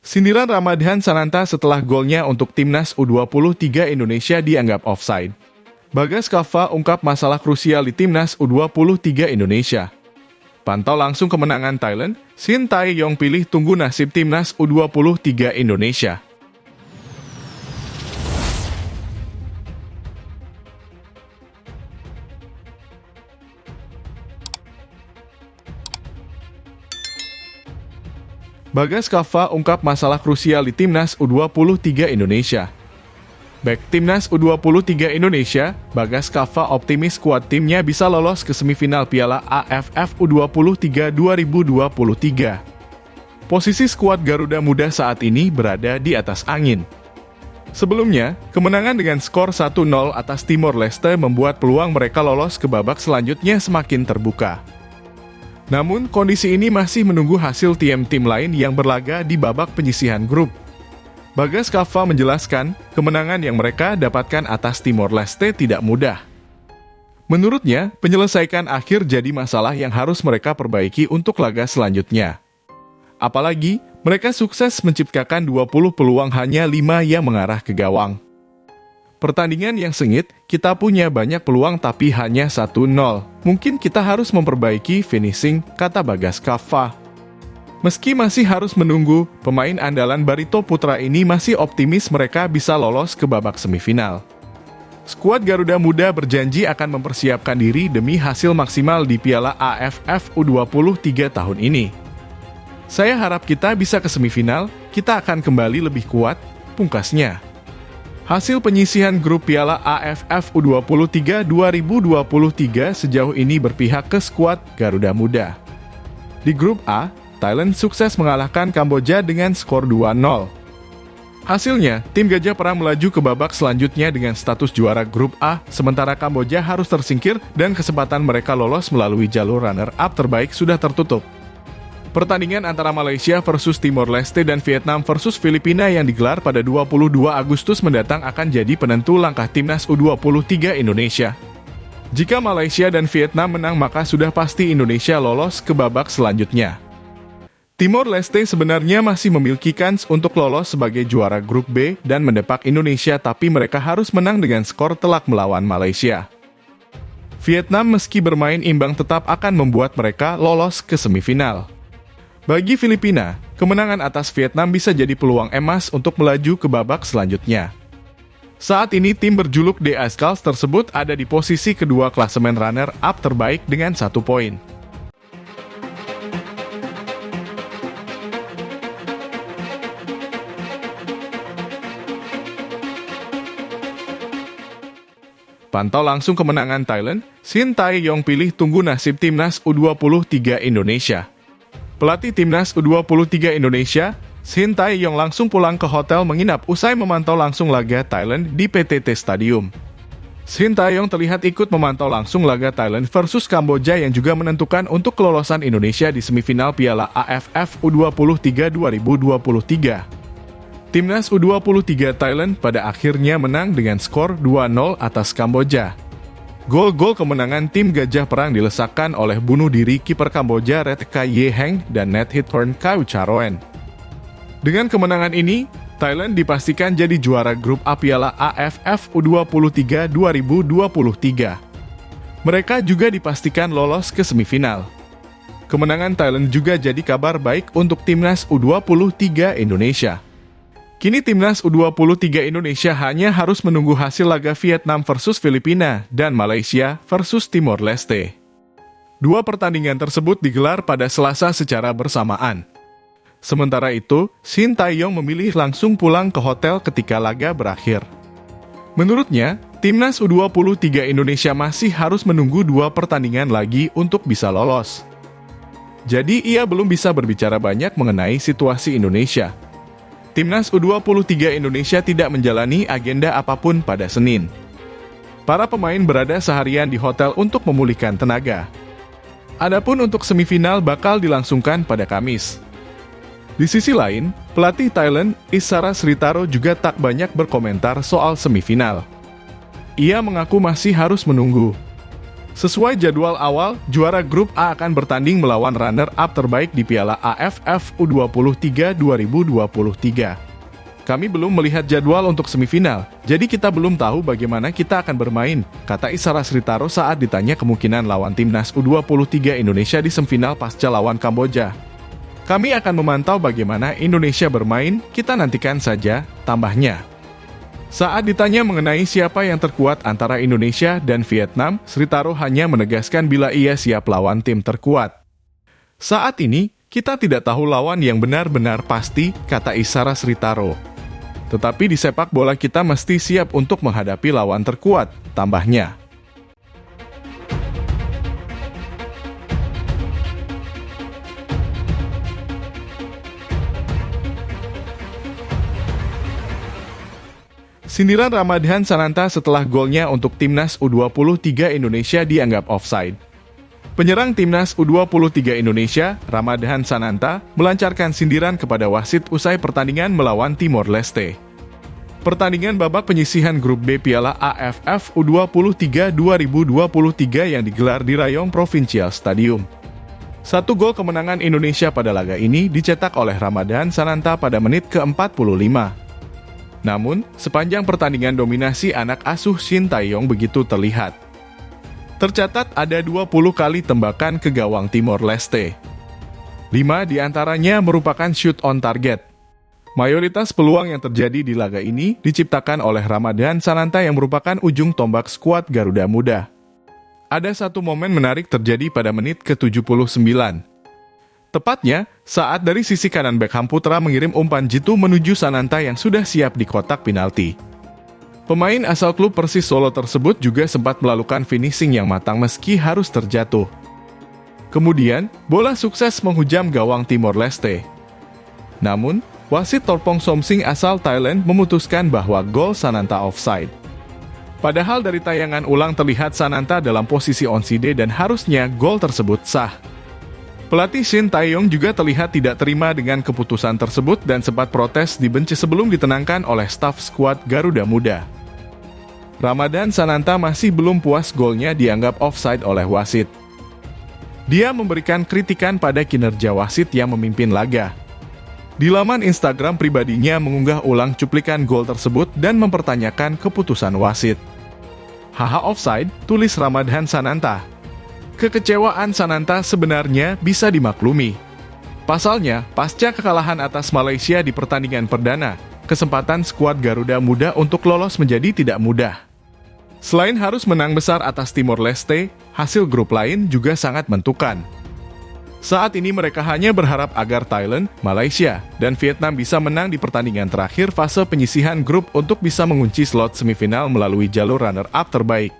Sindiran Ramadhan Sananta setelah golnya untuk timnas U23 Indonesia dianggap offside. Bagas Kava ungkap masalah krusial di timnas U23 Indonesia. Pantau langsung kemenangan Thailand, Shin Tae-yong pilih tunggu nasib timnas U23 Indonesia. Bagas Kava ungkap masalah krusial di timnas U23 Indonesia. Back timnas U23 Indonesia, Bagas Kava optimis skuad timnya bisa lolos ke semifinal Piala AFF U23 2023. Posisi skuad Garuda Muda saat ini berada di atas angin. Sebelumnya, kemenangan dengan skor 1-0 atas Timor Leste membuat peluang mereka lolos ke babak selanjutnya semakin terbuka. Namun, kondisi ini masih menunggu hasil tim-tim lain yang berlaga di babak penyisihan grup. Bagas Kava menjelaskan, kemenangan yang mereka dapatkan atas Timor Leste tidak mudah. Menurutnya, penyelesaian akhir jadi masalah yang harus mereka perbaiki untuk laga selanjutnya. Apalagi, mereka sukses menciptakan 20 peluang hanya 5 yang mengarah ke gawang. Pertandingan yang sengit, kita punya banyak peluang tapi hanya 1-0. Mungkin kita harus memperbaiki finishing, kata Bagas Kava. Meski masih harus menunggu, pemain andalan Barito Putra ini masih optimis mereka bisa lolos ke babak semifinal. Skuad Garuda Muda berjanji akan mempersiapkan diri demi hasil maksimal di Piala AFF U23 tahun ini. Saya harap kita bisa ke semifinal, kita akan kembali lebih kuat, pungkasnya. Hasil penyisihan grup Piala AFF U23 2023 sejauh ini berpihak ke skuad Garuda Muda. Di grup A, Thailand sukses mengalahkan Kamboja dengan skor 2-0. Hasilnya, tim Gajah Perang melaju ke babak selanjutnya dengan status juara grup A, sementara Kamboja harus tersingkir dan kesempatan mereka lolos melalui jalur runner-up terbaik sudah tertutup. Pertandingan antara Malaysia versus Timor Leste dan Vietnam versus Filipina yang digelar pada 22 Agustus mendatang akan jadi penentu langkah timnas U23 Indonesia. Jika Malaysia dan Vietnam menang maka sudah pasti Indonesia lolos ke babak selanjutnya. Timor Leste sebenarnya masih memiliki kans untuk lolos sebagai juara grup B dan mendepak Indonesia tapi mereka harus menang dengan skor telak melawan Malaysia. Vietnam meski bermain imbang tetap akan membuat mereka lolos ke semifinal. Bagi Filipina, kemenangan atas Vietnam bisa jadi peluang emas untuk melaju ke babak selanjutnya. Saat ini tim berjuluk The Icecals tersebut ada di posisi kedua klasemen runner-up terbaik dengan 1 poin. Pantau langsung kemenangan Thailand, Shin Tae-yong pilih tunggu nasib timnas U23 Indonesia. Pelatih timnas U23 Indonesia, Shin Tae-yong langsung pulang ke hotel menginap usai memantau langsung laga Thailand di PTT Stadium. Shin Tae-yong terlihat ikut memantau langsung laga Thailand versus Kamboja yang juga menentukan untuk kelolosan Indonesia di semifinal Piala AFF U23 2023. Timnas U23 Thailand pada akhirnya menang dengan skor 2-0 atas Kamboja. Gol-gol kemenangan tim Gajah Perang dilesakkan oleh bunuh diri kiper Kamboja Red Kye Heng dan net hit turn Kau Charoen. Dengan kemenangan ini, Thailand dipastikan jadi juara grup A Piala AFF U23 2023. Mereka juga dipastikan lolos ke semifinal. Kemenangan Thailand juga jadi kabar baik untuk timnas U23 Indonesia. Kini timnas U23 Indonesia hanya harus menunggu hasil laga Vietnam versus Filipina dan Malaysia versus Timor Leste. Dua pertandingan tersebut digelar pada Selasa secara bersamaan. Sementara itu, Shin Tae-yong memilih langsung pulang ke hotel ketika laga berakhir. Menurutnya, timnas U23 Indonesia masih harus menunggu 2 pertandingan lagi untuk bisa lolos. Jadi ia belum bisa berbicara banyak mengenai situasi Indonesia. Timnas U23 Indonesia tidak menjalani agenda apapun pada Senin. Para pemain berada seharian di hotel untuk memulihkan tenaga. Adapun untuk semifinal bakal dilangsungkan pada Kamis. Di sisi lain, pelatih Thailand, Isara Sritaro juga tak banyak berkomentar soal semifinal. Ia mengaku masih harus menunggu. Sesuai jadwal awal, juara grup A akan bertanding melawan runner-up terbaik di Piala AFF U23 2023. Kami belum melihat jadwal untuk semifinal, jadi kita belum tahu bagaimana kita akan bermain, kata Isara Sritaro saat ditanya kemungkinan lawan timnas U23 Indonesia di semifinal pasca lawan Kamboja. Kami akan memantau bagaimana Indonesia bermain, kita nantikan saja, tambahnya. Saat ditanya mengenai siapa yang terkuat antara Indonesia dan Vietnam, Sritaro hanya menegaskan bila ia siap lawan tim terkuat. Saat ini, kita tidak tahu lawan yang benar-benar pasti, kata Isara Sritaro. Tetapi di sepak bola kita mesti siap untuk menghadapi lawan terkuat, tambahnya. Sindiran Ramadhan Sananta setelah golnya untuk timnas U23 Indonesia dianggap offside. Penyerang timnas U23 Indonesia, Ramadhan Sananta, melancarkan sindiran kepada wasit usai pertandingan melawan Timor Leste. Pertandingan babak penyisihan grup B Piala AFF U23 2023 yang digelar di Rayong Provincial Stadium. 1 gol kemenangan Indonesia pada laga ini dicetak oleh Ramadhan Sananta pada menit ke-45. Namun, sepanjang pertandingan dominasi anak asuh Shin Tae-yong begitu terlihat. Tercatat ada 20 kali tembakan ke gawang Timor Leste. 5 diantaranya merupakan shoot on target. Mayoritas peluang yang terjadi di laga ini diciptakan oleh Ramadhan Sananta yang merupakan ujung tombak skuad Garuda Muda. Ada satu momen menarik terjadi pada menit ke-79. Tepatnya, saat dari sisi kanan bek Hamputra mengirim umpan jitu menuju Sananta yang sudah siap di kotak penalti. Pemain asal klub Persis Solo tersebut juga sempat melakukan finishing yang matang meski harus terjatuh. Kemudian, bola sukses menghujam gawang Timor Leste. Namun, wasit Torpong Somsing asal Thailand memutuskan bahwa gol Sananta offside. Padahal dari tayangan ulang terlihat Sananta dalam posisi onside dan harusnya gol tersebut sah. Pelatih Shin Tae-yong juga terlihat tidak terima dengan keputusan tersebut dan sempat protes di benci sebelum ditenangkan oleh staf skuad Garuda Muda. Ramadhan Sananta masih belum puas golnya dianggap offside oleh wasit. Dia memberikan kritikan pada kinerja wasit yang memimpin laga. Di laman Instagram pribadinya mengunggah ulang cuplikan gol tersebut dan mempertanyakan keputusan wasit. Haha offside, tulis Ramadhan Sananta. Kekecewaan Sananta sebenarnya bisa dimaklumi. Pasalnya, pasca kekalahan atas Malaysia di pertandingan perdana, kesempatan skuad Garuda Muda untuk lolos menjadi tidak mudah. Selain harus menang besar atas Timor Leste, hasil grup lain juga sangat menentukan. Saat ini mereka hanya berharap agar Thailand, Malaysia, dan Vietnam bisa menang di pertandingan terakhir fase penyisihan grup untuk bisa mengunci slot semifinal melalui jalur runner-up terbaik.